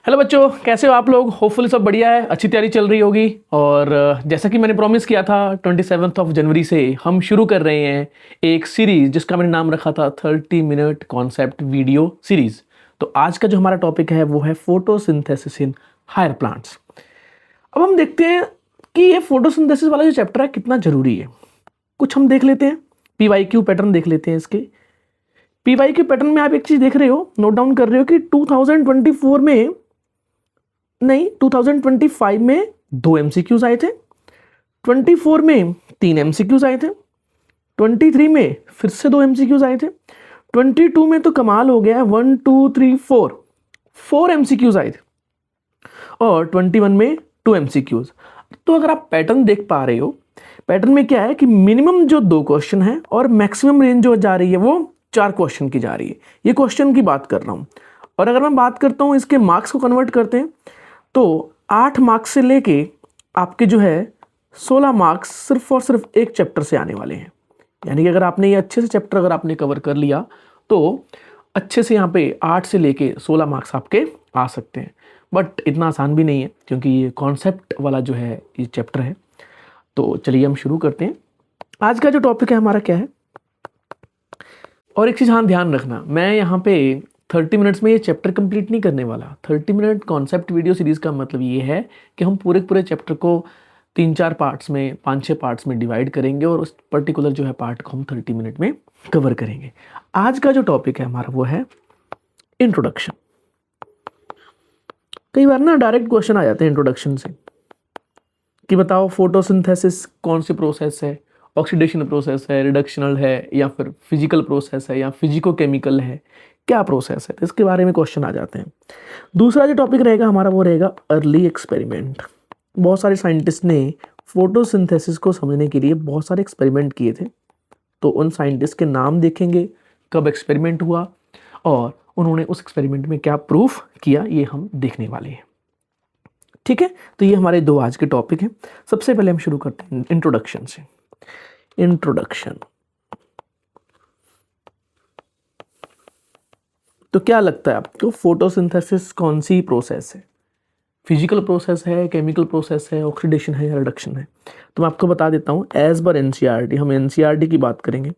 Hello बच्चों, कैसे हो आप लोग। होपफुली सब बढ़िया है, अच्छी तैयारी चल रही होगी। और जैसा कि मैंने प्रॉमिस किया था 27 जनवरी से हम शुरू कर रहे हैं एक सीरीज जिसका मैंने नाम रखा था 30 मिनट कॉन्सेप्ट वीडियो सीरीज। तो आज का जो हमारा टॉपिक है वो है फोटोसिंथेसिस इन हायर प्लांट्स। अब हम देखते हैं कि ये फोटोसिंथेसिस वाला जो चैप्टर है कितना जरूरी है। कुछ हम देख लेते हैं, PYQ पैटर्न देख लेते हैं। इसके PYQ पैटर्न में आप एक चीज देख रहे हो, नोट डाउन कर रहे हो कि 2024 में नहीं 2025 में 2 MCQs आए थे, 24 में 3 MCQs आए थे, 23 में फिर से 2 MCQs आए थे, 22 में तो कमाल हो गया, 1 2 3 4 MCQs आए थे और 21 में 2 MCQs। तो अगर आप पैटर्न देख पा रहे हो, पैटर्न में क्या है कि मिनिमम जो 2 क्वेश्चन है और मैक्सिमम रेंज जो जा रही है वो 4 क्वेश्चन की जा रही है। ये क्वेश्चन की बात कर रहा हूँ। और अगर मैं बात करता हूँ इसके मार्क्स को कन्वर्ट करते हैं तो 8 मार्क्स से लेके आपके जो है 16 मार्क्स सिर्फ और सिर्फ एक चैप्टर से आने वाले हैं। यानी कि अगर आपने ये अच्छे से चैप्टर अगर आपने कवर कर लिया तो अच्छे से यहाँ पे 8 से लेके 16 मार्क्स आपके आ सकते हैं। बट इतना आसान भी नहीं है क्योंकि ये कॉन्सेप्ट वाला जो है ये चैप्टर है। तो चलिए हम शुरू करते हैं। आज का जो टॉपिक है हमारा क्या है। और एक चीज़ हाँ ध्यान रखना, मैं यहाँ पे 30 मिनट्स में ये चैप्टर कंप्लीट नहीं करने वाला। 30 मिनट कॉन्सेप्ट वीडियो सीरीज़ का मतलब ये है कि हम पूरे चैप्टर को 3-4 पार्ट्स में 5-6 पार्ट्स में डिवाइड करेंगे और उस पर्टिकुलर जो है पार्ट को हम 30 मिनट में कवर करेंगे। आज का जो टॉपिक है हमारा वो है इंट्रोडक्शन। कई बार ना डायरेक्ट क्वेश्चन आ जाते हैं इंट्रोडक्शन से कि बताओ फोटोसिंथेसिस कौन सी प्रोसेस है, ऑक्सीडेशन प्रोसेस है, रिडक्शनल है, या फिर फिजिकल प्रोसेस है, या फिजिको केमिकल है, क्या प्रोसेस है। तो इसके बारे में क्वेश्चन आ जाते हैं। दूसरा जो टॉपिक रहेगा हमारा वो रहेगा अर्ली एक्सपेरिमेंट। बहुत सारे साइंटिस्ट ने फोटोसिंथेसिस को समझने के लिए बहुत सारे एक्सपेरिमेंट किए थे। तो उन साइंटिस्ट के नाम देखेंगे, कब एक्सपेरिमेंट हुआ और उन्होंने उस एक्सपेरिमेंट में क्या प्रूफ किया, ये हम देखने वाले हैं। ठीक है, तो ये हमारे 2 आज के टॉपिक हैं। सबसे पहले हम शुरू करते हैं इंट्रोडक्शन से। इंट्रोडक्शन, तो क्या लगता है आपको फोटोसिंथेसिस कौन सी प्रोसेस है? फिजिकल प्रोसेस है, केमिकल प्रोसेस है, ऑक्सीडेशन है या रिडक्शन है? तो मैं आपको बता देता हूँ, एज पर एनसीईआरटी, हम एनसीईआरटी की बात करेंगे।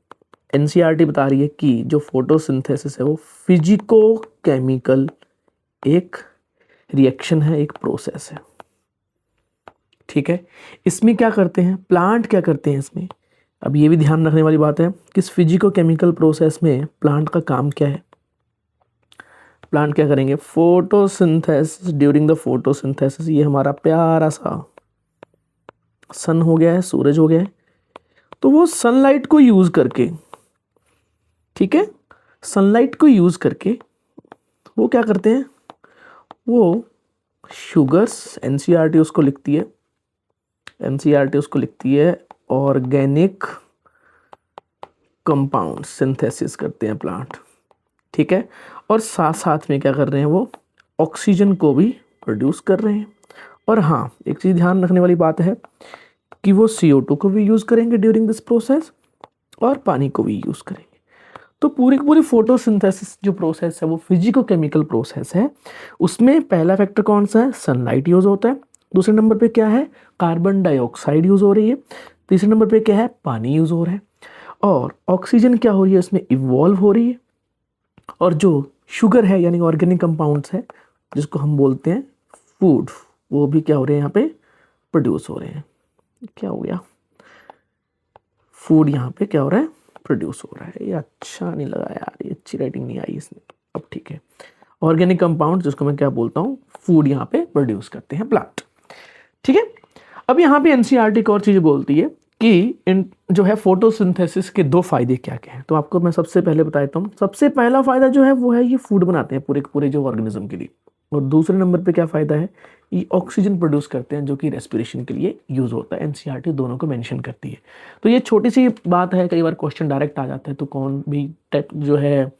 एनसीईआरटी बता रही है कि जो फोटोसिंथेसिस है वो फिजिको केमिकल एक रिएक्शन है, एक प्रोसेस है। ठीक है, इसमें क्या करते हैं प्लांट, क्या करते हैं इसमें। अब ये भी ध्यान रखने वाली बात है कि इस फिजिको केमिकल प्रोसेस में प्लांट का काम क्या है। प्लांट क्या करेंगे, फोटोसिंथेसिस, ड्यूरिंग द फोटोसिंथेसिस, ये हमारा प्यारा सा सन हो गया है, सूरज हो गया है, तो वो सनलाइट को यूज करके, ठीक है, सनलाइट को यूज करके वो क्या करते हैं, वो शुगर्स, एनसीईआरटी उसको लिखती है, एनसीईआरटी उसको लिखती है ऑर्गेनिक कंपाउंड सिंथेसिस करते हैं प्लांट। ठीक है, और साथ साथ में क्या कर रहे हैं, वो ऑक्सीजन को भी प्रोड्यूस कर रहे हैं। और हाँ, एक चीज़ ध्यान रखने वाली बात है कि वो CO2 को भी यूज़ करेंगे ड्यूरिंग दिस प्रोसेस और पानी को भी यूज़ करेंगे। तो पूरी की पूरी फोटोसिंथेसिस जो प्रोसेस है वो फिजिको केमिकल प्रोसेस है। उसमें पहला फैक्टर कौन सा है, सनलाइट यूज़ होता है। दूसरे नंबर पे क्या है, कार्बन डाइऑक्साइड यूज़ हो रही है। तीसरे नंबर पे क्या है, पानी यूज़ हो रहा है। और ऑक्सीजन क्या हो रही है, उसमें इवॉल्व हो रही है। और जो शुगर है यानी ऑर्गेनिक कंपाउंड्स है जिसको हम बोलते हैं फूड, वो भी क्या हो रहे हैं यहाँ पे प्रोड्यूस हो रहे हैं। क्या हो गया, फूड यहाँ पे क्या हो रहा है, प्रोड्यूस हो रहा है। ये अच्छा नहीं लगा यार, ये अच्छी राइटिंग नहीं आई इसमें। अब ठीक है, ऑर्गेनिक कंपाउंड जिसको मैं क्या बोलता हूँ, फूड यहाँ पे प्रोड्यूस करते हैं प्लांट। ठीक है, अब यहाँ पे एनसीईआरटी एक और चीज़ बोलती है कि इन जो है फोटोसिंथेसिस के 2 फायदे क्या क्या हैं। तो आपको मैं सबसे पहले बता देता हूँ। सबसे पहला फायदा जो है वो है ये फूड बनाते हैं पूरे पूरे जो ऑर्गेनिज्म के लिए। और दूसरे नंबर पे क्या फ़ायदा है, ये ऑक्सीजन प्रोड्यूस करते हैं जो कि रेस्पिरेशन के लिए यूज़ होता है। एनसीईआरटी दोनों को मेंशन करती है। तो ये छोटी सी बात है, कई बार क्वेश्चन डायरेक्ट आ जाता है। तो कौन भी टाइप जो है,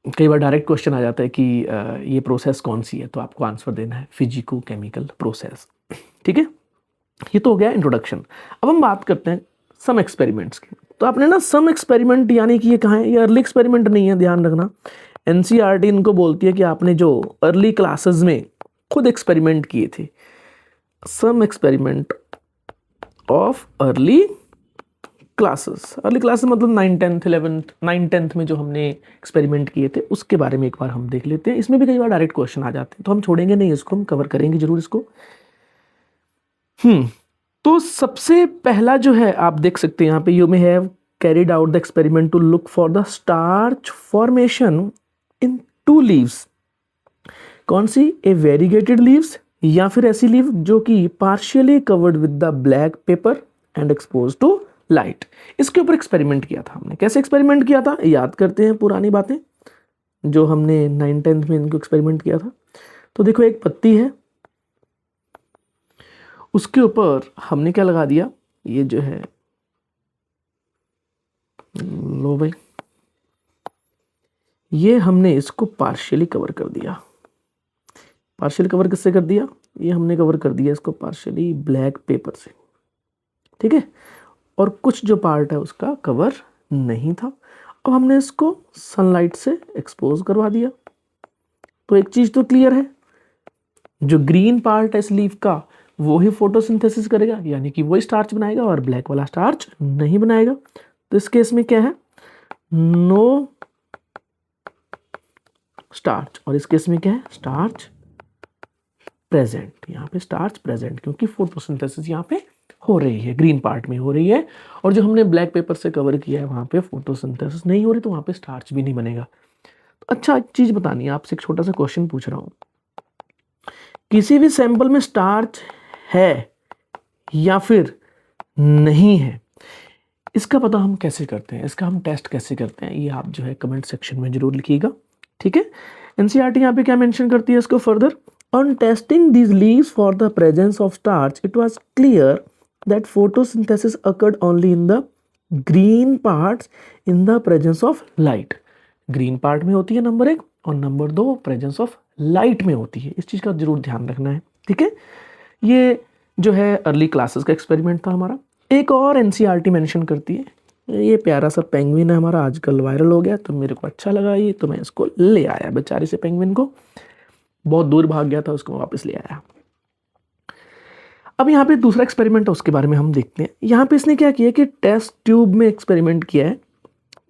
कई बार डायरेक्ट क्वेश्चन आ जाता है कि ये प्रोसेस कौन सी है, तो आपको आंसर देना है फिजिको केमिकल प्रोसेस। ठीक है, ये तो हो गया इंट्रोडक्शन। अब हम बात करते हैं सम एक्सपेरिमेंट्स की। तो आपने ना सम एक्सपेरिमेंट यानी कि ये कहाँ है, ये अर्ली एक्सपेरिमेंट नहीं है, ध्यान रखना। एनसीईआरटी इनको बोलती है कि आपने जो अर्ली क्लासेस में खुद एक्सपेरिमेंट किए थे, some experiment of early classes, early classes मतलब 9th में जो हमने एक्सपेरिमेंट किए थे उसके बारे में एक बार हम देख लेते हैं। इसमें भी कई बार डायरेक्ट क्वेश्चन आ जाते हैं, तो हम छोड़ेंगे नहीं, इसको हम कवर करेंगे जरूर इसको। तो सबसे पहला जो है आप देख सकते हैं यहाँ पे, you may have carried out the experiment to look for the starch formation in 2 leaves. कौन सी? ए वेरीगेटेड लीव्स या फिर ऐसी लीव जो कि partially covered with the black paper and expose to light. इसके ऊपर एक्सपेरिमेंट किया था हमने। कैसे एक्सपेरिमेंट किया था? याद करते हैं पुरानी बातें जो हमने 9th में इनको एक्सपेरिमेंट किया था। तो देखो एक पत्ती है, उसके ऊपर हमने क्या लगा दिया, ये जो है, लो भाई, ये हमने इसको पार्शियली कवर कर दिया। पार्शियली कवर किससे कर दिया? ये हमने कवर कर दिया इसको पार्शियली ब्लैक पेपर से, ठीक है। और कुछ जो पार्ट है उसका कवर नहीं था। अब हमने इसको सनलाइट से एक्सपोज करवा दिया। तो एक चीज तो क्लियर है, जो ग्रीन पार्ट है इस लीफ का वो ही फोटोसिंथेसिस करेगा, यानी कि वो स्टार्च बनाएगा, और ब्लैक वाला स्टार्च नहीं बनाएगा। तो इस केस में क्या है? No starch. और इस केस में क्या है? Starch present. यहाँ पे स्टार्च प्रेजेंट, क्योंकि फोटोसिंथेसिस यहाँ पे हो रही है, ग्रीन पार्ट में हो रही है, और जो हमने ब्लैक पेपर से कवर किया है वहाँ पे फोटोसिंथेसिस नहीं हो रही, तो वहाँ पे स्टार्च भी नहीं बनेगा। तो अच्छा, एक चीज़ बतानी है आपसे, एक छोटा सा क्वेश्चन पूछ रहा हूँ। किसी भी सैंपल में स्टार्च है या फिर नहीं है, इसका पता हम कैसे करते हैं, इसका हम टेस्ट कैसे करते हैं, ये आप जो है कमेंट सेक्शन में जरूर लिखिएगा, ठीक है। एनसीईआरटी यहाँ पे क्या मेंशन करती है इसको further? On testing these leaves for the presence of starch it was clear that photosynthesis occurred only in the green parts in the presence of light. Green part में होती है नंबर 1, और नंबर 2 प्रेजेंस ऑफ लाइट में होती है। इस चीज़ का जरूर ध्यान रखना है, ठीक है। ये जो है अर्ली क्लासेस का एक्सपेरिमेंट था हमारा। एक और एनसीईआरटी मेंशन करती है, ये प्यारा सा पेंगुइन है हमारा, आजकल वायरल हो गया, तो मेरे को अच्छा लगा ये, तो मैं इसको ले आया बेचारे से पेंगुइन को, बहुत दूर भाग गया था, उसको वापस ले आया। अब यहाँ पे दूसरा एक्सपेरिमेंट है, उसके बारे में हम देखते हैं। यहाँ पे इसने क्या किया कि टेस्ट ट्यूब में एक्सपेरिमेंट किया है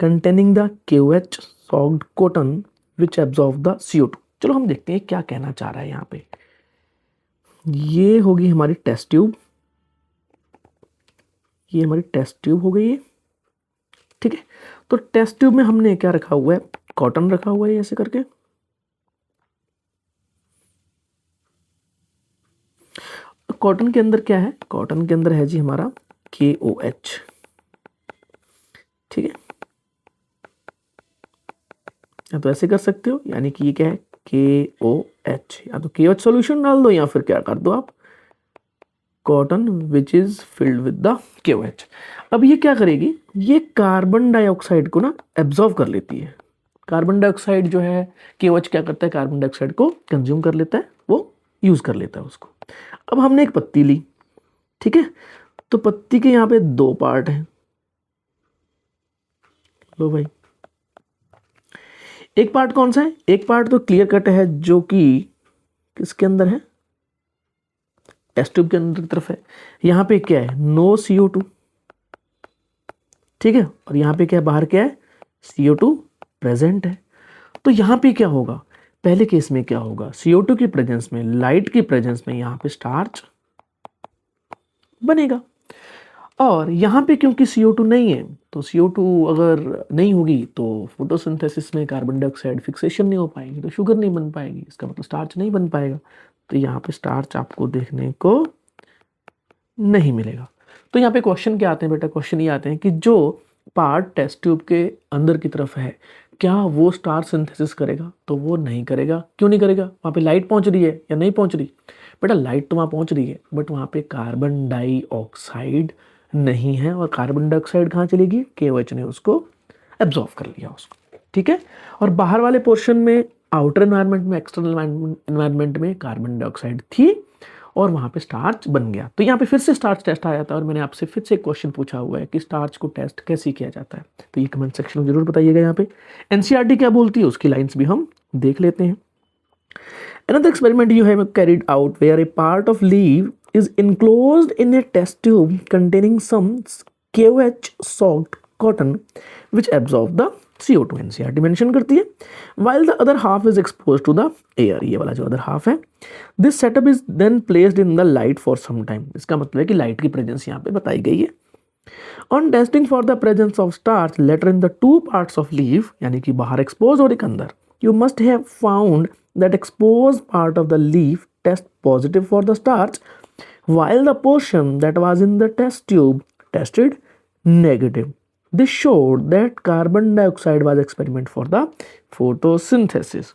containing the KOH socked cotton which absorb the CO2। चलो हम देखते हैं क्या कहना चाह रहा है यहाँ पे। ये होगी हमारी टेस्ट ट्यूब, ये हमारी टेस्ट ट्यूब हो गई है, ठीक है। तो टेस्ट ट्यूब में हमने क्या रखा हुआ है? कॉटन रखा हुआ है ऐसे करके। कॉटन के अंदर क्या है? कॉटन के अंदर है जी हमारा KOH, ठीक है। या तो ऐसे कर सकते हो, यानी कि ये क्या है? KOH, या तो KOH सॉल्यूशन डाल दो, या फिर क्या कर दो आप? Cotton which is filled with the KOH। अब ये क्या करेगी? ये कार्बन डाइऑक्साइड को ना एब्जॉर्व कर लेती है। कार्बन डाइऑक्साइड जो है, KOH क्या करता है? कार्बन डाइऑक्साइड को कंज्यूम कर लेता है, वो यूज कर लेता है उसको। अब हमने एक पत्ती ली, ठीक है। तो पत्ती के यहाँ पे 2 पार्ट हैं, लो भाई। एक पार्ट कौन सा है? एक पार्ट तो क्लियर कट है, जो कि किसके अंदर है? टेस्ट ट्यूब के अंदर की तरफ है। यहाँ पे क्या है? नो CO2, ठीक है। और यहाँ पे क्या है? बाहर क्या है? CO2 प्रेजेंट है। तो यहाँ पे क्या होगा? पहले केस में क्या होगा? CO2 की प्रेजेंस में, लाइट की प्रेजेंस में यहाँ पे स्टार्च बनेगा। और यहाँ पे क्योंकि CO2 नहीं है, तो CO2 अगर नहीं होगी तो फोटोसिंथेसिस में कार्बन डाइऑक्साइड फिक्सेशन नहीं हो पाएगी, तो शुगर नहीं बन पाएगी, इसका मतलब स्टार्च नहीं बन पाएगा। तो यहाँ पे स्टार्च आपको देखने को नहीं मिलेगा। तो यहाँ पे क्वेश्चन क्या आते हैं बेटा? क्वेश्चन ये आते हैं कि जो पार्ट टेस्ट ट्यूब के अंदर की तरफ है, क्या वो स्टार्च सिंथेसिस करेगा? तो वो नहीं करेगा। क्यों नहीं करेगा? वहाँ पे लाइट पहुँच रही है या नहीं पहुँच रही? बेटा लाइट तो वहाँ पहुँच रही है, बट वहाँ पे कार्बन डाइऑक्साइड नहीं है, और कार्बन डाइऑक्साइड कहाँ चली गई? KOH ने उसको एब्जॉर्व कर लिया उसको, ठीक है। और बाहर वाले पोर्शन में, आउटर एनवायरनमेंट में, एक्सटर्नल एनवायरनमेंट में कार्बन डाइऑक्साइड थी, और वहाँ पे स्टार्च बन गया। तो यहाँ पे फिर से स्टार्च टेस्ट आया था और मैंने आपसे फिर से एक क्वेश्चन पूछा हुआ है कि स्टार्च को टेस्ट कैसे किया जाता है। तो ये कमेंट सेक्शन में जरूर बताइएगा। यहाँ पे एनसीईआरटी क्या बोलती है उसकी लाइन्स भी हम देख लेते हैं। Another experiment you have carried out where a part of leaf is enclosed in a test tube containing some KOH soaked cotton which absorb the CO2, NCERT mention करती है, while the other half is exposed to the air, ये वाला जो other half है, this setup is then placed in the light for some time। इसका मतलब है कि लाइट की प्रेजेंस यहाँ पे बताई गई है। On testing for the presence of starch later in the two parts of leaf, यानी कि बाहर एक्सपोज और एक अंदर, you must have found that exposed part of the leaf test positive for the starch while the portion that was in the test tube tested negative. This showed that carbon dioxide was experiment for the photosynthesis।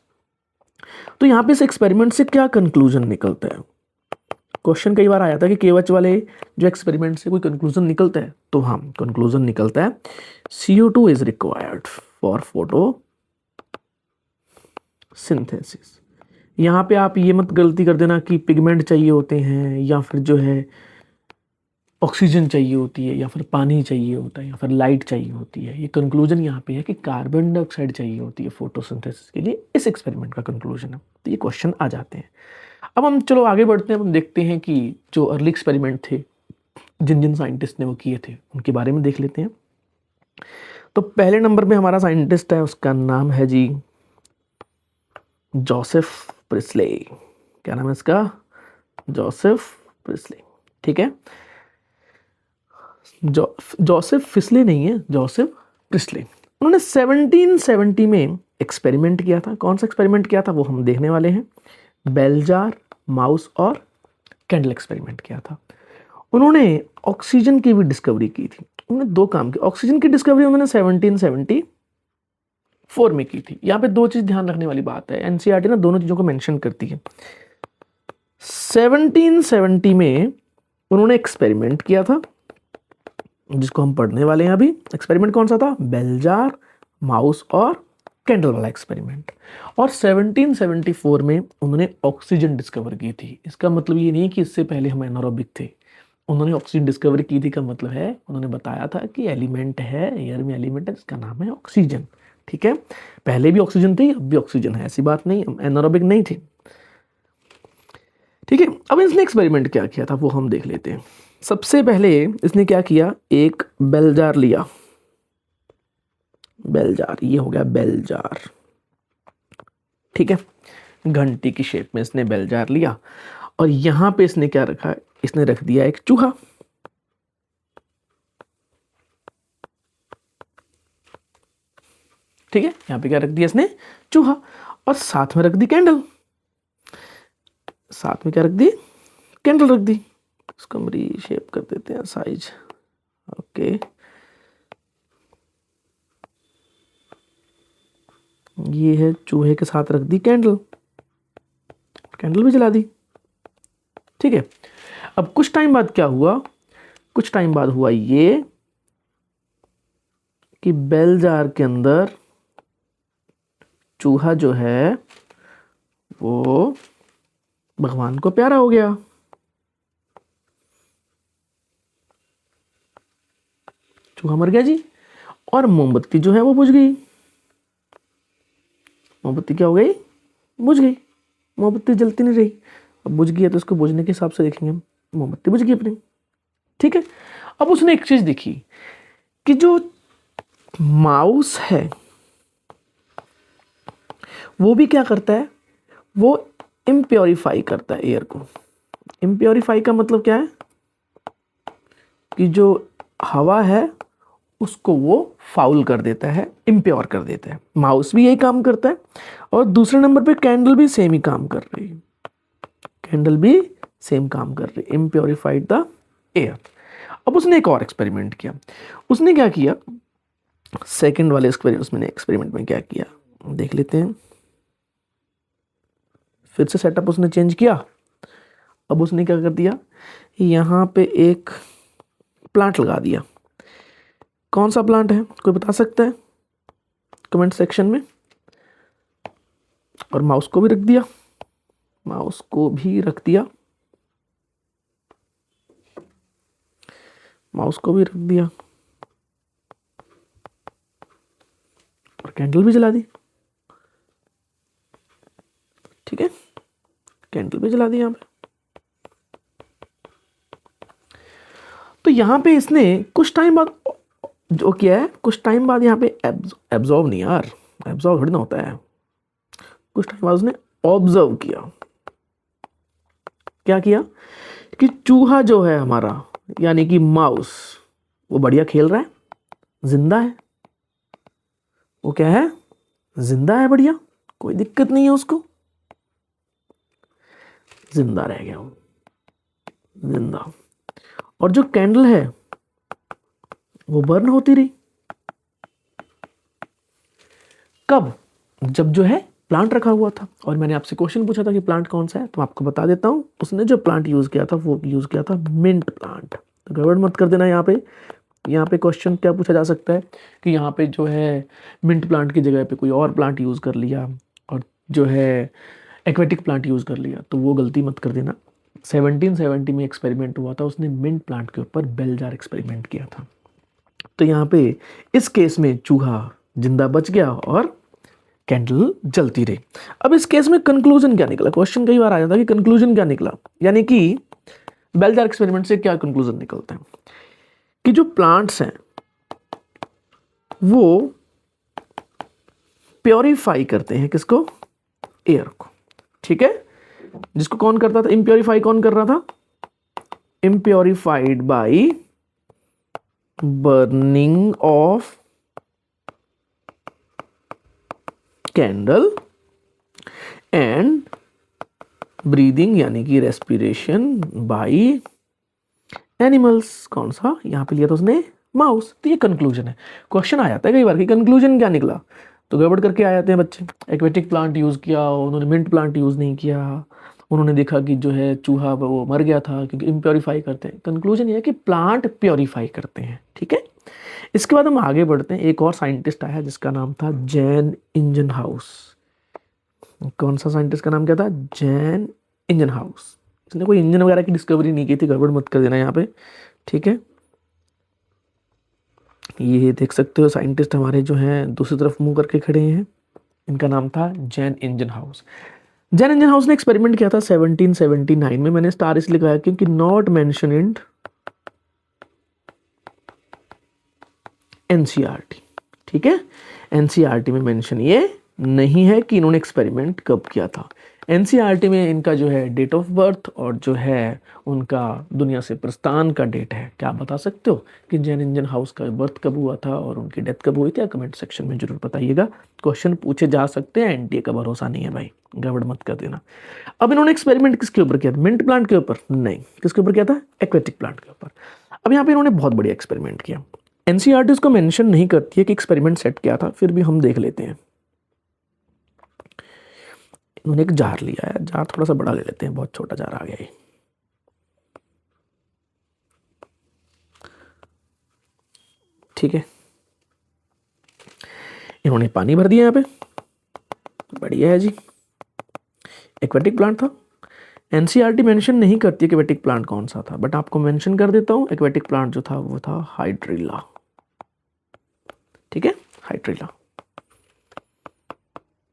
तो यहाँ पे इस experiment से क्या conclusion निकलता है? Question कई बार आया था कि केवच वाले जो एक्सपेरिमेंट से कोई कंक्लूजन निकलता है, तो हाँ कंक्लूजन निकलता है CO2 is required for photosynthesis. यहाँ पे आप ये मत गलती कर देना कि पिगमेंट चाहिए होते हैं या फिर जो है ऑक्सीजन चाहिए होती है या फिर पानी चाहिए होता है या फिर लाइट चाहिए होती है। ये कंक्लूजन यहाँ पे है कि कार्बन डाइऑक्साइड चाहिए होती है फोटोसिंथेसिस के लिए। इस एक्सपेरिमेंट का कंक्लूजन है। तो ये क्वेश्चन आ जाते हैं। अब हम चलो आगे बढ़ते हैं। हम देखते हैं कि जो अर्ली एक्सपेरिमेंट थे जिन जिन साइंटिस्ट ने वो किए थे उनके बारे में देख लेते हैं। तो पहले नंबर पे हमारा साइंटिस्ट है, उसका नाम है जी जोसेफ प्रिस्ले। क्या नाम है इसका? Joseph Presley. ठीक है, जोसेफ फिस्ले नहीं है, जोसेफ प्रिस्ले। उन्होंने 1770 में एक्सपेरिमेंट किया था। कौन सा एक्सपेरिमेंट किया था वो हम देखने वाले हैं। बेल जार, माउस और कैंडल एक्सपेरिमेंट किया था। उन्होंने ऑक्सीजन की भी डिस्कवरी की थी। उन्होंने दो काम किए। ऑक्सीजन की डिस्कवरी उन्होंने 1774 में की थी। यहाँ पे दो चीज़ ध्यान रखने वाली बात है, एनसीईआरटी ना दोनों चीज़ों को मेंशन करती है। 1770 में उन्होंने एक्सपेरिमेंट किया था जिसको हम पढ़ने वाले हैं अभी। एक्सपेरिमेंट कौन सा था? बेल जार, माउस और कैंडल वाला एक्सपेरिमेंट। और 1774 में उन्होंने ऑक्सीजन डिस्कवर की थी। इसका मतलब ये नहीं कि इससे पहले हम एनारोबिक थे। उन्होंने ऑक्सीजन डिस्कवर की थी का मतलब है उन्होंने बताया था कि एलिमेंट है, एयर में एलिमेंट है जिसका नाम है ऑक्सीजन। ठीक है, पहले भी ऑक्सीजन थी, अब भी ऑक्सीजन है, ऐसी बात नहीं, एनारोबिक नहीं थी। ठीक है, अब इसने एक्सपेरिमेंट क्या किया था वो हम देख लेते हैं। सबसे पहले इसने क्या किया, एक बेल जार लिया। बेल जार, ये हो गया बेल जार। ठीक है, घंटी की शेप में इसने बेल जार लिया और यहां पे इसने क्या रखा, इसने रख दिया एक चूहा। ठीक है, यहां पे क्या रख दिया इसने, चूहा। और साथ में रख दी कैंडल। साथ में क्या रख दी, कैंडल रख दी। इसको हम रीशेप कर देते हैं साइज। ओके, ये है चूहे के साथ रख दी कैंडल, कैंडल भी जला दी। ठीक है, अब कुछ टाइम बाद क्या हुआ, कुछ टाइम बाद हुआ ये कि बेल जार के अंदर चूहा जो है वो भगवान को प्यारा हो गया। चूहा मर गया जी, और मोमबत्ती जो है वो बुझ गई। मोमबत्ती क्या हो गई, बुझ गई। मोमबत्ती जलती नहीं रही, अब बुझ गई है तो इसको बुझने के हिसाब से देखेंगे हम, मोमबत्ती बुझ गई अपनी। ठीक है, अब उसने एक चीज देखी कि जो माउस है वो भी क्या करता है, वो इम्प्योरीफाई करता है एयर को। इम्प्योरीफाई का मतलब क्या है कि जो हवा है उसको वो फाउल कर देता है, इम्प्योर कर देता है। माउस भी यही काम करता है। और दूसरे नंबर पे कैंडल भी सेम ही काम कर रही है। कैंडल भी सेम काम कर रही है, इम्प्योरीफाइड द एयर। अब उसने एक और एक्सपेरिमेंट किया। उसने क्या किया, सेकंड वाले एक्सपेरिमेंट में क्या किया देख लेते हैं। फिर से सेटअप उसने चेंज किया। अब उसने क्या कर दिया, यहाँ पे एक प्लांट लगा दिया। कौन सा प्लांट है, कोई बता सकता है कमेंट सेक्शन में। और माउस को भी रख दिया, माउस को भी रख दिया। माउस को भी रख दिया और कैंडल भी जला दी। ठीक है, कैंडल भी जला दी यहाँ पे। तो यहाँ पे इसने कुछ टाइम बाद जो किया है, कुछ टाइम बाद यहाँ पे एब्जॉर्व नहीं यार, एब्जॉर्व थोड़ी ना होता है, कुछ टाइम बाद उसने ऑब्जर्व किया। क्या किया कि चूहा जो है हमारा यानी कि माउस, वो बढ़िया खेल रहा है, जिंदा है। वो क्या है, जिंदा है, बढ़िया, कोई दिक्कत नहीं है उसको, जिंदा रह गया वो, जिंदा। और जो कैंडल है वो बर्न होती रही। कब, जब जो है प्लांट रखा हुआ था। और मैंने आपसे क्वेश्चन पूछा था कि प्लांट कौन सा है, तो आपको बता देता हूं, उसने जो प्लांट यूज किया था वो यूज किया था मिंट प्लांट। तो गड़बड़ मत कर देना। यहाँ पे क्वेश्चन क्या पूछा जा सकता है कि यहाँ पे जो है मिंट प्लांट की जगह पे कोई और प्लांट यूज कर लिया और जो है एक्वेटिक प्लांट यूज कर लिया, तो वो गलती मत कर देना। 1770 में एक्सपेरिमेंट हुआ था, उसने मिंट प्लांट के ऊपर बेल जार एक्सपेरिमेंट किया था। तो यहाँ पे इस केस में चूहा जिंदा बच गया और कैंडल जलती रही। अब इस केस में कंक्लूजन क्या निकला, क्वेश्चन कई बार आ जाता है कि कंक्लूजन क्या निकला, यानी कि बेल जार एक्सपेरिमेंट से क्या कंक्लूजन निकलता है कि जो प्लांट्स हैं वो प्योरीफाई करते हैं, किसको, एयर को। ठीक है, जिसको कौन करता था, इम्प्योरीफाई कौन कर रहा था, impurified by burning of candle and breathing यानी कि रेस्पिरेशन बाय एनिमल्स। कौन सा, यहां पे लिया था उसने, माउस। तो ये कंक्लूजन है। क्वेश्चन आ जाता है कई बार कि कंक्लूजन क्या निकला, तो गड़बड़ करके आ जाते हैं बच्चे। एक्वेटिक प्लांट यूज किया, उन्होंने मिंट प्लांट यूज नहीं किया, उन्होंने देखा कि जो है चूहा वो मर गया था क्योंकि इम्प्योरीफाई करते हैं। कंक्लूजन ये है कि प्लांट प्योरीफाई करते हैं। ठीक है, इसके बाद हम आगे बढ़ते हैं। एक और साइंटिस्ट आया जिसका नाम था जैन इंजनहाउस। कौन सा साइंटिस्ट का नाम क्या था, जैन इंजनहाउस। इसने कोई इंजन वगैरह की डिस्कवरी नहीं की थी, गड़बड़ मत कर देना यहाँ पे। ठीक है, ये देख सकते हो साइंटिस्ट हमारे जो हैं दूसरी तरफ मुंह करके खड़े हैं, इनका नाम था जैन इंजनहाउस। जैन इंजनहाउस ने एक्सपेरिमेंट किया था 1779 में। मैंने स्टार इसलिए लिखा है क्योंकि नॉट मेंशन इन एनसीईआरटी। ठीक है, एनसीईआरटी में मेंशन ये नहीं है कि इन्होंने एक्सपेरिमेंट कब किया था। एनसीईआरटी में इनका जो है डेट ऑफ बर्थ और जो है उनका दुनिया से प्रस्थान का डेट है। क्या आप बता सकते हो कि जैन इंजनहाउस का बर्थ कब हुआ था और उनकी डेथ कब हुई थी, कमेंट सेक्शन में जरूर बताइएगा। क्वेश्चन पूछे जा सकते हैं, एनटीए का भरोसा नहीं है भाई, गड़बड़ मत कर देना। अब इन्होंने एक्सपेरिमेंट किसके ऊपर किया था, मिंट प्लांट के ऊपर नहीं, किसके ऊपर किया था, एक्वेटिक प्लांट के ऊपर। अब यहाँ पे इन्होंने बहुत बढ़िया एक्सपेरिमेंट किया। एनसीईआरटी उसको मेंशन नहीं करती है कि एक्सपेरिमेंट सेट किया था, फिर भी हम देख लेते हैं। उन्होंने एक जार लिया है, जार थोड़ा सा बड़ा ले लेते हैं, बहुत छोटा जार आ गया है। ठीक है, इन्होंने पानी भर दिया यहाँ पे, बढ़िया है जी। एक्वेटिक प्लांट था। एनसीईआरटी मेंशन नहीं करती है एक्वेटिक प्लांट कौन सा था, बट आपको मेंशन कर देता हूँ। एक्वेटिक प्लांट जो था वो था हाइड्रिला। ठीक है, हाइड्रिला।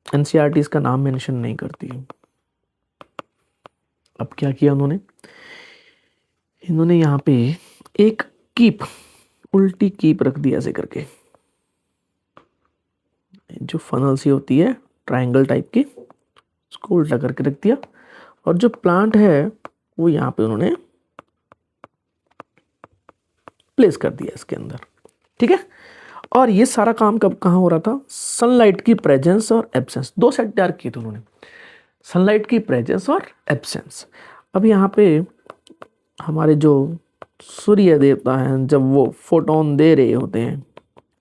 एनसीईआरटी इसका नाम मेंशन नहीं करती है। अब क्या किया उन्होंने, इन्होंने यहाँ पे एक कीप, उल्टी कीप रख दी ऐसे करके, जो फनल सी होती है ट्रायंगल टाइप की, उसको उल्टा करके रख दिया। और जो प्लांट है वो यहाँ पे उन्होंने प्लेस कर दिया इसके अंदर। ठीक है, और ये सारा काम कब कहाँ हो रहा था, सनलाइट की प्रेजेंस और एब्सेंस, दो सेट तैयार किए थे उन्होंने, सनलाइट की प्रेजेंस और एब्सेंस। अब यहाँ पे हमारे जो सूर्य देवता हैं, जब वो फोटोन दे रहे होते हैं,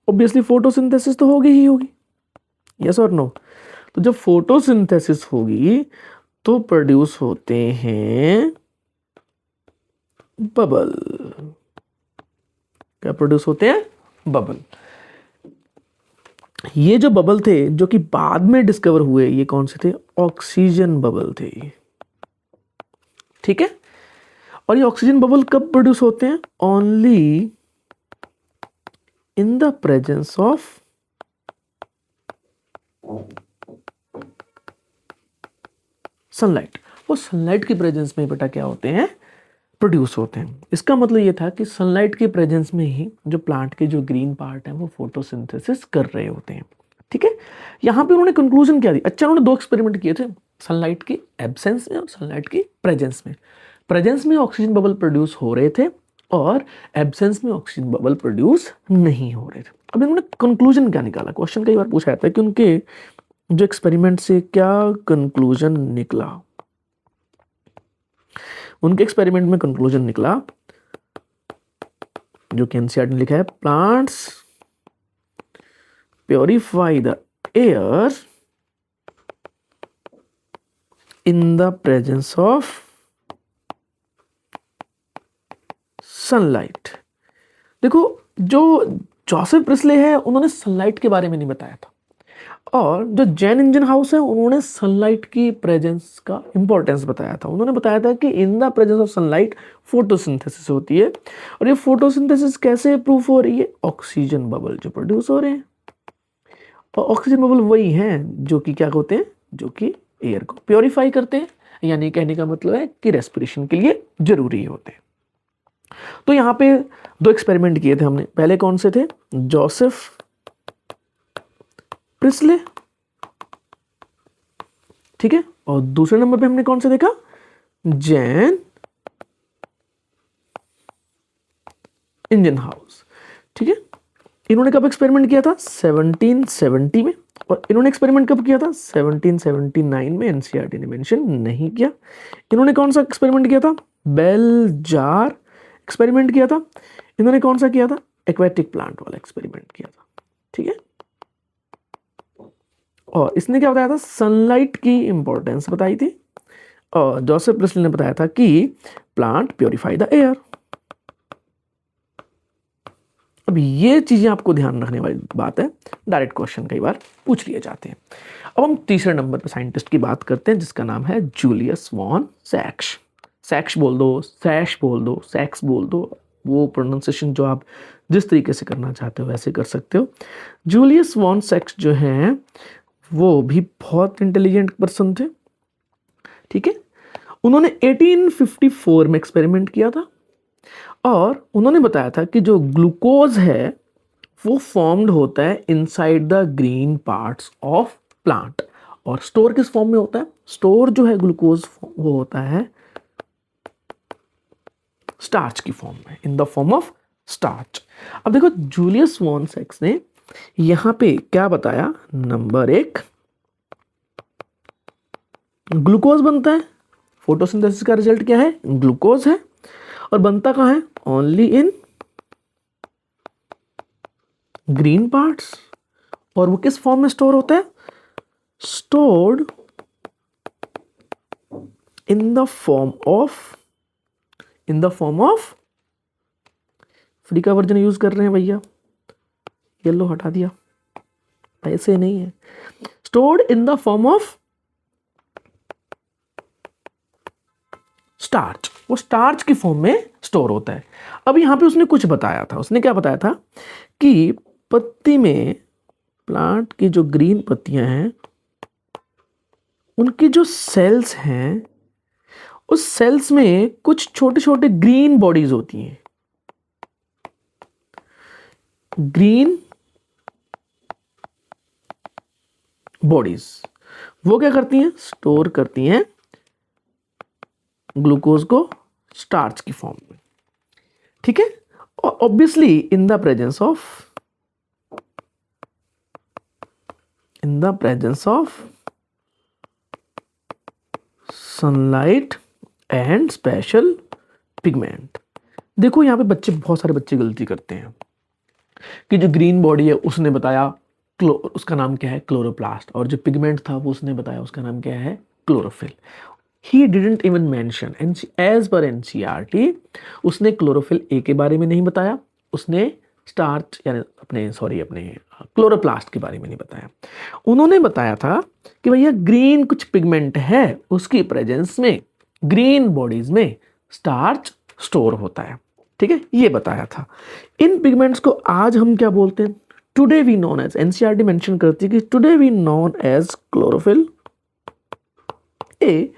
ऑब्वियसली फोटोसिंथेसिस तो होगी ही होगी, यस और नो। तो जब फोटोसिंथेसिस होगी तो प्रोड्यूस होते हैं बबल। क्या प्रोड्यूस होते हैं, बबल। ये जो बबल थे जो कि बाद में डिस्कवर हुए, ये कौन से थे, ऑक्सीजन बबल थे। ठीक है, और ये ऑक्सीजन बबल कब प्रोड्यूस होते हैं, only in the presence of sunlight. वो सनलाइट की प्रेजेंस में बेटा क्या होते हैं, प्रोड्यूस होते हैं। इसका मतलब ये था कि सनलाइट की प्रेजेंस में ही जो प्लांट के जो ग्रीन पार्ट हैं वो फोटोसिंथेसिस कर रहे होते हैं। ठीक है, यहाँ पे उन्होंने कंक्लूजन क्या दी, अच्छा उन्होंने 2 एक्सपेरिमेंट किए थे, सनलाइट की एब्सेंस में और सनलाइट की प्रेजेंस में। प्रेजेंस में ऑक्सीजन बबल प्रोड्यूस हो रहे थे और एब्सेंस में ऑक्सीजन बबल प्रोड्यूस नहीं हो रहे थे। अब इन्होंने कंक्लूजन क्या निकाला, क्वेश्चन कई बार पूछा जाता है कि उनके जो एक्सपेरिमेंट से क्या कंक्लूजन निकला। उनके एक्सपेरिमेंट में कंक्लूजन निकला जो कि एनसीईआरटी ने लिखा है, plants purify the air in the presence of sunlight. देखो जो जोसेफ प्रिस्ले है उन्होंने सनलाइट के बारे में नहीं बताया था, और जो जैन इंजन हाउस है उन्होंने सनलाइट की प्रेजेंस का इंपॉर्टेंस बताया था। उन्होंने बताया था कि in the presence of sunlight photosynthesis होती है, और ये फोटोसिंथेसिस कैसे प्रूफ हो रही है, ऑक्सीजन बबल जो प्रोड्यूस हो रहे हैं। और ऑक्सीजन बबल वही हैं जो कि क्या होते हैं, जो कि एयर को प्योरीफाई करते हैं, यानी कहने का मतलब है कि रेस्पिरेशन के लिए जरूरी होते हैं। तो यहाँ पे 2 एक्सपेरिमेंट किए थे हमने, पहले कौन से थे, जोसेफ प्रिस्ले, ठीक है, और दूसरे नंबर पे हमने कौन से देखा, जैन इंजन हाउस। ठीक है, इन्होंने कब एक्सपेरिमेंट किया था, 1770 में, और इन्होंने एक्सपेरिमेंट कब किया था, 1779 में। एनसीईआरटी ने मेंशन नहीं किया। इन्होंने कौन सा एक्सपेरिमेंट किया था, बेल जार एक्सपेरिमेंट किया था। इन्होंने कौन सा किया था, एक्वेटिक प्लांट वाला एक्सपेरिमेंट किया था। ठीक है, और इसने क्या बताया था, सनलाइट की इंपॉर्टेंस बताई थी, और जोसेफ प्रिस्ले ने बताया था कि प्लांट प्योरीफाई द एयर। अब ये चीजें आपको ध्यान रखने वाली बात है, डायरेक्ट क्वेश्चन कई बार पूछ लिए जाते हैं। अब हम तीसरे नंबर पर साइंटिस्ट की बात करते हैं जिसका नाम है जूलियस वॉन सैक्स। सैक्स बोल दो, सैश बोल दो, सैक्स बोल दो, वो प्रोनाउंसिएशन जो आप जिस तरीके से करना चाहते हो वैसे कर सकते हो। जूलियस वॉन सैक्स जो हैं वो भी बहुत इंटेलिजेंट पर्सन थे। ठीक है, उन्होंने 1854 में एक्सपेरिमेंट किया था, और उन्होंने बताया था कि जो ग्लूकोज है वो फॉर्म्ड होता है inside the green parts of plant, और स्टोर किस फॉर्म में होता है, स्टोर जो है ग्लूकोज वो होता है स्टार्च की फॉर्म में, in the form of starch. अब देखो जूलियस वॉन सैक्स ने यहां पे क्या बताया, नंबर 1 ग्लूकोज बनता है, फोटोसिंथेसिस का रिजल्ट क्या है, ग्लूकोज है, और बनता कहां है, ओनली इन ग्रीन पार्ट्स, और वो किस फॉर्म में स्टोर होता है, stored in the form of free का वर्जन यूज कर रहे हैं भैया, येलो हटा दिया, ऐसे नहीं है, stored in the form of starch, वो स्टार्च की फॉर्म में स्टोर होता है। अब यहां पे उसने कुछ बताया था, उसने क्या बताया था कि पत्ती में, प्लांट की जो ग्रीन पत्तियां हैं उनकी जो सेल्स हैं उस सेल्स में कुछ छोटे छोटे ग्रीन बॉडीज होती हैं, ग्रीन बॉडीज, वो क्या करती हैं, स्टोर करती हैं ग्लूकोज को स्टार्च की फॉर्म में। ठीक है, और obviously in the presence of sunlight and special pigment. देखो यहां पे बहुत सारे बच्चे गलती करते हैं कि जो ग्रीन बॉडी है उसने बताया उसका नाम क्या है, क्लोरोप्लास्ट, और जो पिगमेंट था वो उसने बताया उसका नाम क्या है, chlorophyll. He didn't even mention, as per NCERT उसने क्लोरोफिल ए के बारे में नहीं बताया, उसने स्टार्च यानी अपने क्लोरोप्लास्ट के बारे में नहीं बताया। उन्होंने बताया था कि भैया ग्रीन कुछ पिगमेंट है, उसकी प्रेजेंस में ग्रीन बॉडीज में स्टार्च स्टोर होता है। ठीक है, ये बताया था। इन पिगमेंट्स को आज हम क्या बोलते हैं? Today we known as, NCERT mention करती है कि today we known as chlorophyll A,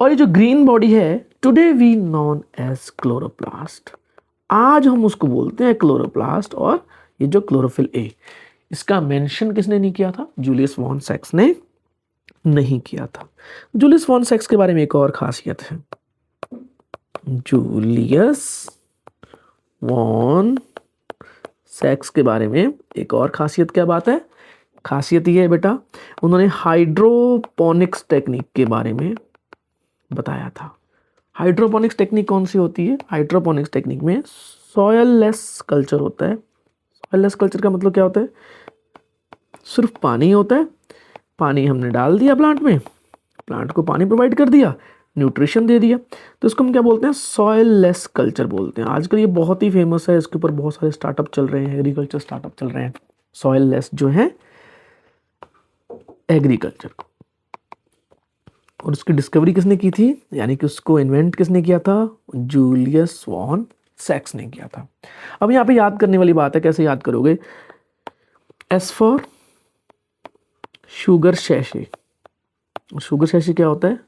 और ये जो ग्रीन बॉडी है today we known as chloroplast, आज हम उसको बोलते हैं क्लोरोप्लास्ट। और ये जो क्लोरोफिल ए, इसका मेंशन किसने नहीं किया था? जूलियस वॉन सैक्स ने नहीं किया था। जूलियस वॉन सैक्स के बारे में एक और खासियत है, जूलियस वॉन सैक्स के बारे में एक और खासियत क्या बात है? खासियत ये है बेटा, उन्होंने हाइड्रोपोनिक्स टेक्निक के बारे में बताया था। हाइड्रोपोनिक्स टेक्निक कौन सी होती है? हाइड्रोपोनिक्स टेक्निक में सॉयल लेस कल्चर होता है। सॉयल लेस कल्चर का मतलब क्या होता है? सिर्फ पानी होता है, पानी हमने डाल दिया प्लांट में, प्लांट को पानी प्रोवाइड कर दिया, न्यूट्रिशन दे दिया, तो इसको हम क्या बोलते हैं? सॉयल लेस कल्चर बोलते हैं। आजकल ये बहुत ही फेमस है, इसके ऊपर बहुत सारे स्टार्टअप चल रहे हैं, एग्रीकल्चर स्टार्टअप चल रहे हैं, सॉयल लेस जो है एग्रीकल्चर। और उसकी डिस्कवरी किसने की थी, यानी कि उसको इन्वेंट किसने किया था? जूलियस वॉन सैक्स ने किया था। अब यहाँ पे याद करने वाली बात है, कैसे याद करोगे? S for sugar sachet. Sugar sachet क्या होता है?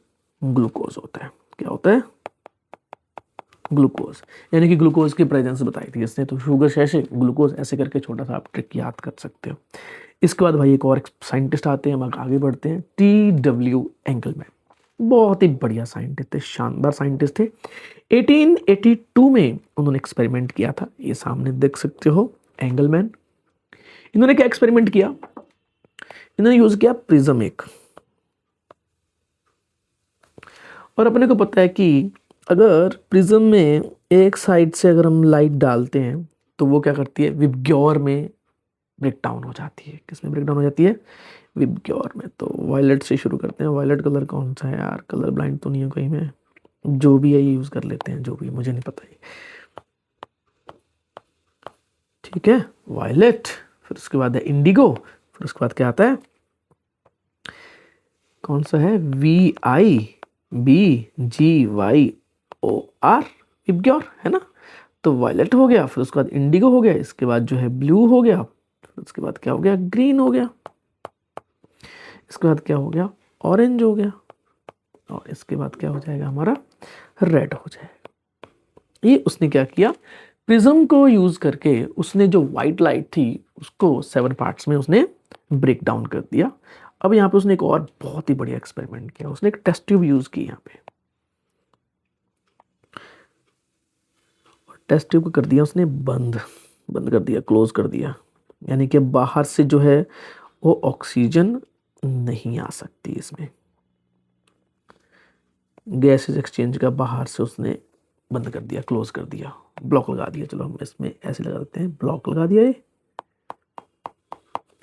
ग्लूकोज होता है। क्या होता है? ग्लूकोज, यानी कि ग्लूकोज की प्रेजेंस बताई थी इसने, तो शुगर शैशे ग्लूकोज, ऐसे करके छोटा सा आप ट्रिक याद कर सकते हो। इसके बाद भाई एक और साइंटिस्ट आते हैं, हम आगे बढ़ते हैं, TW एंगलमैन। बहुत ही बढ़िया साइंटिस्ट थे, शानदार साइंटिस्ट थे। 1882 में उन्होंने एक्सपेरिमेंट किया था, ये सामने देख सकते हो एंगलमैन। इन्होंने क्या एक्सपेरिमेंट किया? इन्होंने यूज किया प्रिज्म एक, और अपने को पता है कि अगर प्रिज्म में एक साइड से अगर हम लाइट डालते हैं तो वो क्या करती है? विबग्योर में ब्रेक डाउन हो जाती है। किसमें ब्रेक डाउन हो जाती है? विबग्योर में। तो वायलेट से शुरू करते हैं। वायलेट कलर कौन सा है यार? कलर ब्लाइंड तो नहीं हूँ कहीं मैं, जो भी है ये यूज कर लेते हैं, जो भी, मुझे नहीं पता है। ठीक है, वायलेट, फिर उसके बाद है इंडिगो, फिर उसके बाद क्या आता है? कौन सा है? VIBGYOR, विबग्योर, है ना? तो वायलेट हो गया, फिर उसके बाद इंडिगो हो गया, इसके बाद जो है ब्लू हो गया, फिर उसके बाद क्या हो गया? ग्रीन हो गया, इसके बाद क्या हो गया? ऑरेंज हो गया, और इसके बाद क्या हो जाएगा? हमारा रेड हो जाएगा। ये उसने क्या किया? प्रिज्म को यूज करके उसने जो व्हाइट लाइट थी उसको 7 पार्ट्स में उसने ब्रेक डाउन कर दिया। अब यहाँ पे उसने एक और बहुत ही बढ़िया एक्सपेरिमेंट किया, उसने एक टेस्ट ट्यूब यूज की यहाँ पे, टेस्ट ट्यूब को कर दिया उसने बंद कर दिया, क्लोज कर दिया, यानी कि बाहर से जो है वो ऑक्सीजन नहीं आ सकती इसमें, गैसेस एक्सचेंज का बाहर से उसने बंद कर दिया, क्लोज कर दिया, ब्लॉक लगा दिया। चलो हम इसमें ऐसे लगा देते हैं, ब्लॉक लगा दिया ये,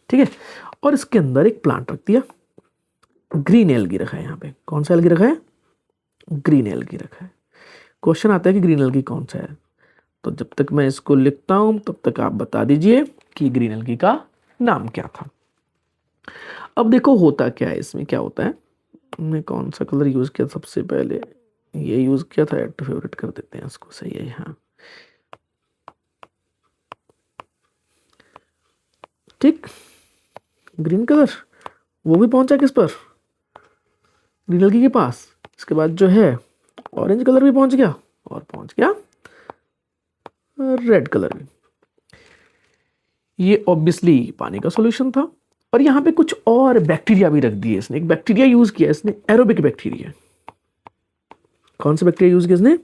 ठीक है। और इसके अंदर एक प्लांट रख दिया, ग्रीन एल्गी रखा है यहाँ पे। कौन सा एल्गी रखा है? ग्रीन एल्गी रखा है। क्वेश्चन आता है कि ग्रीन एल्गी कौन सा है, तो जब तक मैं इसको लिखता हूं तब तक आप बता दीजिए कि ग्रीन एल्गी का नाम क्या था। अब देखो होता क्या है इसमें, क्या होता है, हमने कौन सा कलर यूज किया सबसे पहले? ये यूज किया था, एड टू फेवरेट कर देते हैं इसको, सही है। हाँ ठीक, ग्रीन कलर, वो भी पहुंचा किस पर? ग्रीन एल्गी के पास। इसके बाद जो है ऑरेंज कलर भी पहुंच गया, और पहुंच गया रेड कलर भी। ये ऑब्वियसली पानी का सॉल्यूशन था। और यहाँ पे कुछ और बैक्टीरिया भी रख दिए इसने, एक बैक्टीरिया यूज किया इसने, एरोबिक बैक्टीरिया। कौन सा बैक्टीरिया यूज किया इसने?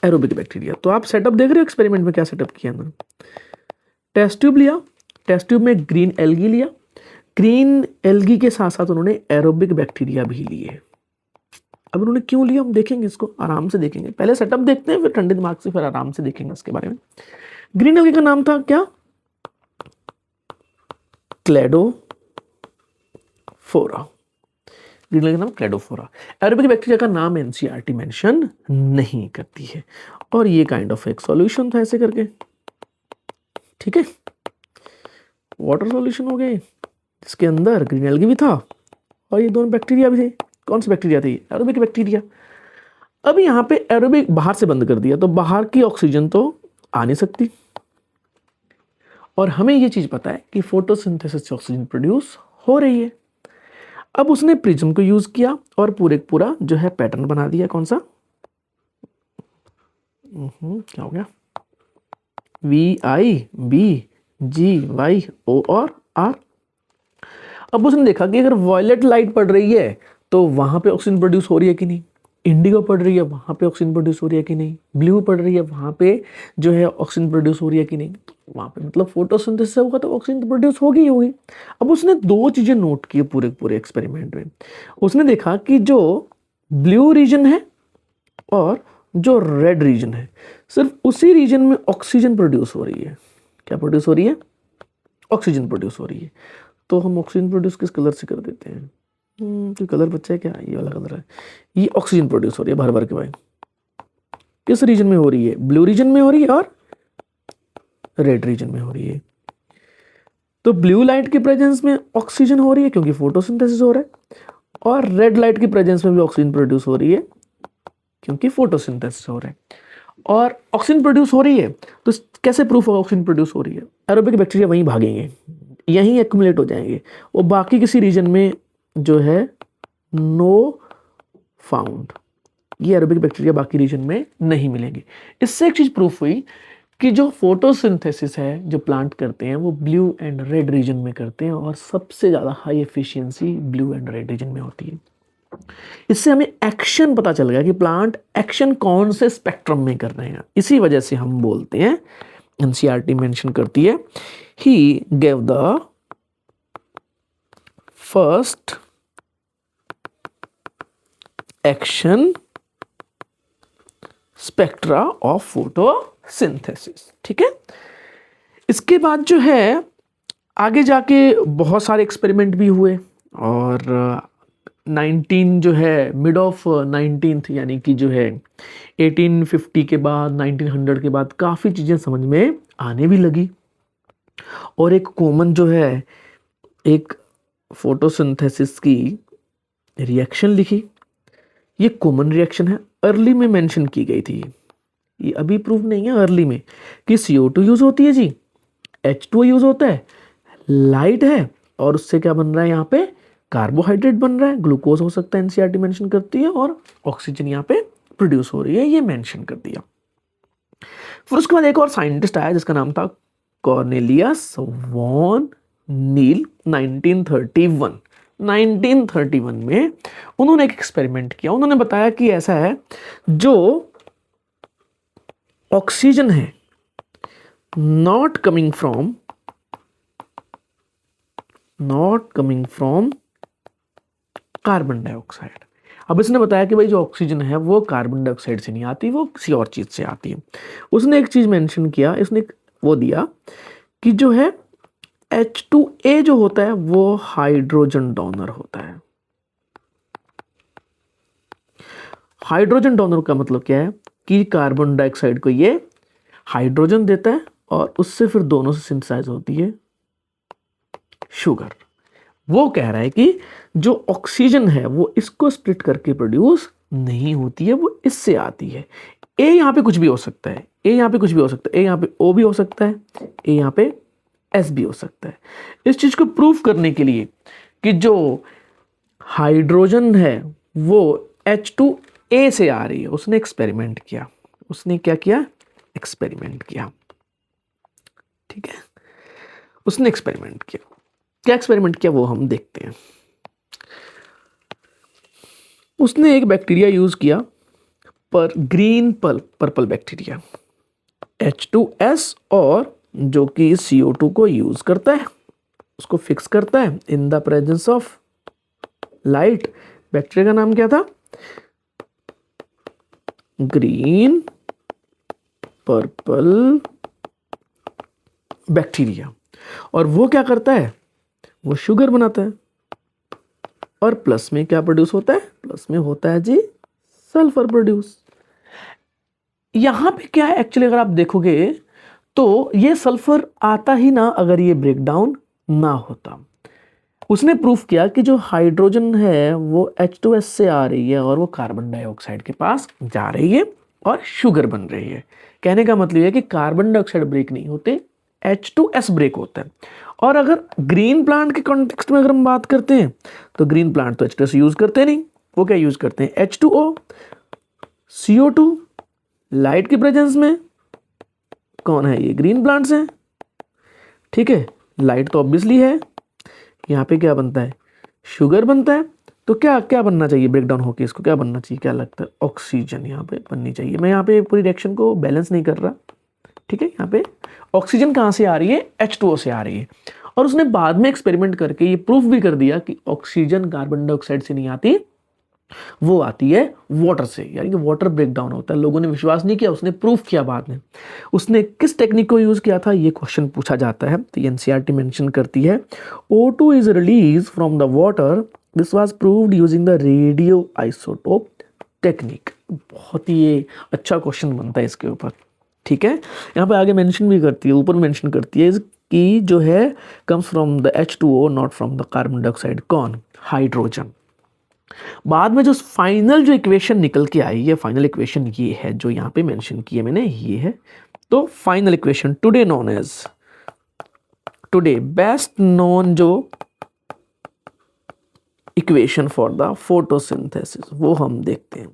Aerobic bacteria. तो आप सेटअप देख रहे हो एक्सपेरिमेंट में क्या सेटअप किया ना? टेस्ट ट्यूब लिया, टेस्ट ट्यूब में ग्रीन एल्गी लिया, ग्रीन एल्गी के साथ साथ उन्होंने एरोबिक बैक्टीरिया भी लिए। अब उन्होंने क्यों लिया हम देखेंगे, इसको आराम से देखेंगे, पहले सेटअप देखते हैं, फिर ठंडे दिमाग से फिर आराम से देखेंगे इसके बारे में। ग्रीन एल्गी का नाम था क्या? क्लेडोफोरा। ग्रीन एल्गी का नाम क्लेडोफोरा। एरोबिक बैक्टीरिया का नाम एनसीईआरटी मेंशन नहीं करती है। और ये काइंड ऑफ एक सॉल्यूशन था ऐसे करके, ठीक है, वाटर सॉल्यूशन हो गए जिसके अंदर ग्रीन एल्गी भी था और ये दोनों बैक्टीरिया भी थे। कौन सी बैक्टीरिया थी? Aerobic bacteria. अब यहाँ पे एरोबिक बाहर से बंद कर दिया तो बाहर की ऑक्सीजन तो आ नहीं सकती, और हमें ये चीज पता है कि फोटोसिंथेसिस से ऑक्सीजन प्रोड्यूस हो रही है। अब उसने प्रिज्म को यूज किया और पूरा जो है पैटर्न बना दिया। कौन सा? क्या हो गया? VIBGY और R। अब उसने देखा कि अगर वॉयलेट लाइट पड़ रही है तो वहां पे ऑक्सीजन प्रोड्यूस हो रही है कि नहीं, इंडिगो पड़ रही है वहां पे ऑक्सीजन प्रोड्यूस हो रही है कि नहीं, ब्लू पड़ रही है वहां पे जो है ऑक्सीजन प्रोड्यूस हो रही है कि नहीं, वहां पे मतलब फोटोसिंथेसिस होगा तो ऑक्सीजन तो प्रोड्यूस होगी ही होगी। अब उसने दो चीजें नोट की पूरे एक्सपेरिमेंट में। उसने देखा कि जो ब्लू रीजन है और जो रेड रीजन है, सिर्फ उसी रीजन में ऑक्सीजन प्रोड्यूस हो रही है। क्या प्रोड्यूस हो रही है? ऑक्सीजन प्रोड्यूस हो रही है। तो हम ऑक्सीजन प्रोड्यूस किस कलर से कर देते हैं? तो कलर बच्चा है क्या? ये वाला कलर है। ये ऑक्सीजन प्रोड्यूस हो रही है भर भर के भाई। किस रीजन में हो रही है? ब्लू रीजन में हो रही है और रेड रीजन में हो रही है। तो ब्लू लाइट की प्रेजेंस में ऑक्सीजन हो रही है क्योंकि फोटोसिंथेसिस हो रहा है, और रेड लाइट की प्रेजेंस में भी ऑक्सीजन प्रोड्यूस हो रही है क्योंकि फोटोसिंथेसिस हो रहा है। और ऑक्सीजन प्रोड्यूस हो रही है तो कैसे प्रूफ होगा ऑक्सीजन प्रोड्यूस हो रही है? एरोबिक बैक्टीरिया वहीं भागेंगे, यहीं एक्यूमुलेट हो जाएंगे, वो बाकी किसी रीजन में जो है नो फाउंड। ये एरोबिक बैक्टीरिया बाकी रीजन में नहीं मिलेंगे। इससे एक चीज प्रूफ हुई कि जो फोटोसिंथेसिस है जो प्लांट करते हैं वो ब्लू एंड रेड रीजन में करते हैं, और सबसे ज़्यादा high efficiency blue and red region में होती है। इससे हमें एक्शन पता चल गया कि प्लांट एक्शन कौन से स्पेक्ट्रम में कर रहे हैं। इसी वजह से हम बोलते हैं, एनसीईआरटी मेंशन करती है, he gave the first action spectra of photosynthesis. ठीक है। इसके बाद जो है आगे जाके बहुत सारे एक्सपेरिमेंट भी हुए, और 19 जो है मिड ऑफ 19th यानी कि जो है 1850 के बाद 1900 के बाद काफ़ी चीज़ें समझ में आने भी लगी। और एक कॉमन जो है एक फोटोसिंथेसिस की रिएक्शन लिखी। ये कॉमन रिएक्शन है, अर्ली में मेंशन की गई थी, ये अभी प्रूव नहीं है, अर्ली में, कि CO2 यूज होती है जी, H2O यूज होता है, लाइट है, और उससे क्या बन रहा है? यहाँ पे कार्बोहाइड्रेट बन रहा है, ग्लूकोज हो सकता है, एनसीईआरटी मेंशन करती है, और ऑक्सीजन यहाँ पे प्रोड्यूस हो रही है, ये मेंशन कर दिया। फिर उसके बाद एक और साइंटिस्ट आया जिसका नाम था कॉर्नेलियस वॉन नील। 1931 में उन्होंने एक एक्सपेरिमेंट किया। उन्होंने बताया कि ऐसा है, जो ऑक्सीजन है not coming from carbon dioxide. अब इसने बताया कि भाई जो ऑक्सीजन है वो कार्बन डाइऑक्साइड से नहीं आती, वो किसी और चीज से आती है। उसने एक चीज मेंशन किया, इसने वो दिया कि जो है H2A जो होता है वो हाइड्रोजन डोनर होता है। हाइड्रोजन डोनर का मतलब क्या है कि कार्बन डाइऑक्साइड को ये हाइड्रोजन देता है, और उससे फिर दोनों से सिंथेसाइज होती है शुगर। वो कह रहा है कि जो ऑक्सीजन है वो इसको स्प्लिट करके प्रोड्यूस नहीं होती है, वो इससे आती है। ए यहाँ पे कुछ भी हो सकता है, ए यहाँ पे कुछ भी हो सकता है, ए यहाँ पे O भी हो सकता है, ए यहाँ पे S भी हो सकता है। इस चीज को प्रूफ करने के लिए कि जो हाइड्रोजन है वो H2A से आ रही है, उसने एक्सपेरिमेंट किया। उसने क्या किया? एक्सपेरिमेंट किया। ठीक है, उसने एक्सपेरिमेंट किया। क्या एक्सपेरिमेंट किया वो हम देखते हैं। उसने एक बैक्टीरिया यूज किया, पर ग्रीन पर्पल बैक्टीरिया, H2S, और जो कि CO2 को यूज करता है, उसको फिक्स करता है in the presence of light. Bacteria का नाम क्या था? Green purple bacteria. और वो क्या करता है? वो शुगर बनाता है, और प्लस में क्या प्रोड्यूस होता है? प्लस में होता है जी सल्फर प्रोड्यूस। यहां पे क्या है एक्चुअली, अगर आप देखोगे तो ये सल्फर आता ही ना अगर ये ब्रेकडाउन ना होता। उसने प्रूफ किया कि जो हाइड्रोजन है वो H2S से आ रही है और वो कार्बन डाइऑक्साइड के पास जा रही है और शुगर बन रही है। कहने का मतलब है कि कार्बन डाइऑक्साइड ब्रेक नहीं होते, H2S ब्रेक होता है। और अगर ग्रीन प्लांट के कॉन्टेक्स्ट में अगर हम बात करते हैं तो ग्रीन प्लांट तो H2S यूज करते नहीं, वो क्या यूज करते हैं, H2O, CO2। लाइट की प्रेजेंस में कौन है, ये ग्रीन प्लांट्स हैं, ठीक है। लाइट तो ऑब्वियसली है, यहाँ पे क्या बनता है, शुगर बनता है। तो क्या क्या बनना चाहिए ब्रेक डाउन होके, इसको क्या बनना चाहिए, क्या लगता है, ऑक्सीजन यहाँ पे बननी चाहिए। मैं यहाँ पे पूरी रिएक्शन को बैलेंस नहीं कर रहा, ठीक है। यहाँ पे ऑक्सीजन कहाँ से आ रही है, H2O से आ रही है। और उसने बाद में एक्सपेरिमेंट करके ये प्रूफ भी कर दिया कि ऑक्सीजन कार्बन डाइऑक्साइड से नहीं आती, वो आती है वाटर से, यानी कि वाटर ब्रेक डाउन होता है। लोगों ने विश्वास नहीं किया, उसने प्रूफ किया बाद में। उसने किस टेक्निक को यूज किया था, ये क्वेश्चन पूछा जाता है। तो एनसीईआरटी मेंशन करती है O2 is release from the water, this was proved using the radio isotope technique. बहुत ही ये अच्छा क्वेश्चन बनता है इसके ऊपर, ठीक है। यहाँ पे आगे मेंशन भी करती है, ऊपर मेंशन करती है कि जो है comes from the H2O not from the carbon dioxide, कौन, हाइड्रोजन। बाद में जो फाइनल जो इक्वेशन निकल के आई है, फाइनल इक्वेशन ये है जो यहाँ पे मेंशन की है मैंने, ये है। तो final equation today known as, today best known जो इक्वेशन फॉर द फोटोसिंथेसिस, वो हम देखते हैं,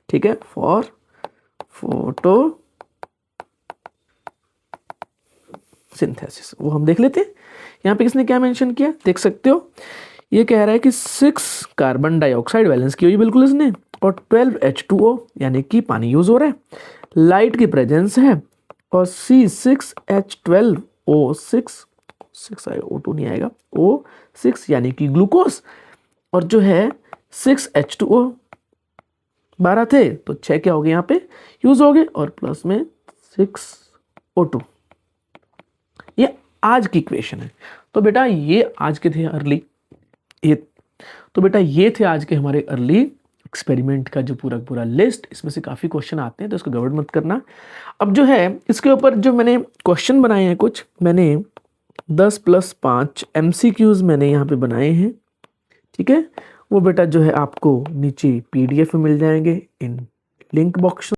ठीक है। फॉर फोटो सिंथेसिस वो हम देख लेते हैं। यहाँ पे किसने क्या मेंशन किया देख सकते हो, ये कह रहा है कि 6 कार्बन डाइऑक्साइड बैलेंस की हुई बिल्कुल इसने, और 12 H2O यानी कि पानी यूज हो रहा है, लाइट की प्रेजेंस है, और C6H12O6, 6 आएगा, O2 नहीं आएगा, O6 यानी कि ग्लूकोज, और जो है 6H2O 12 थे तो 6 क्या हो गए यहाँ पे यूज हो गए, और प्लस में 6O2। ये आज की इक्वेशन है। तो बेटा ये आज के थे अर्ली, ये तो बेटा ये थे आज के हमारे अर्ली एक्सपेरिमेंट का जो पूरा लिस्ट। इसमें से काफ़ी क्वेश्चन आते हैं तो इसको गड़बड़ मत करना। अब जो है इसके ऊपर जो मैंने क्वेश्चन बनाए हैं, कुछ मैंने 10+5 MCQs मैंने यहाँ पे बनाए हैं, ठीक है। वो बेटा जो है आपको नीचे PDF में मिल जाएंगे इन लिंक बॉक्स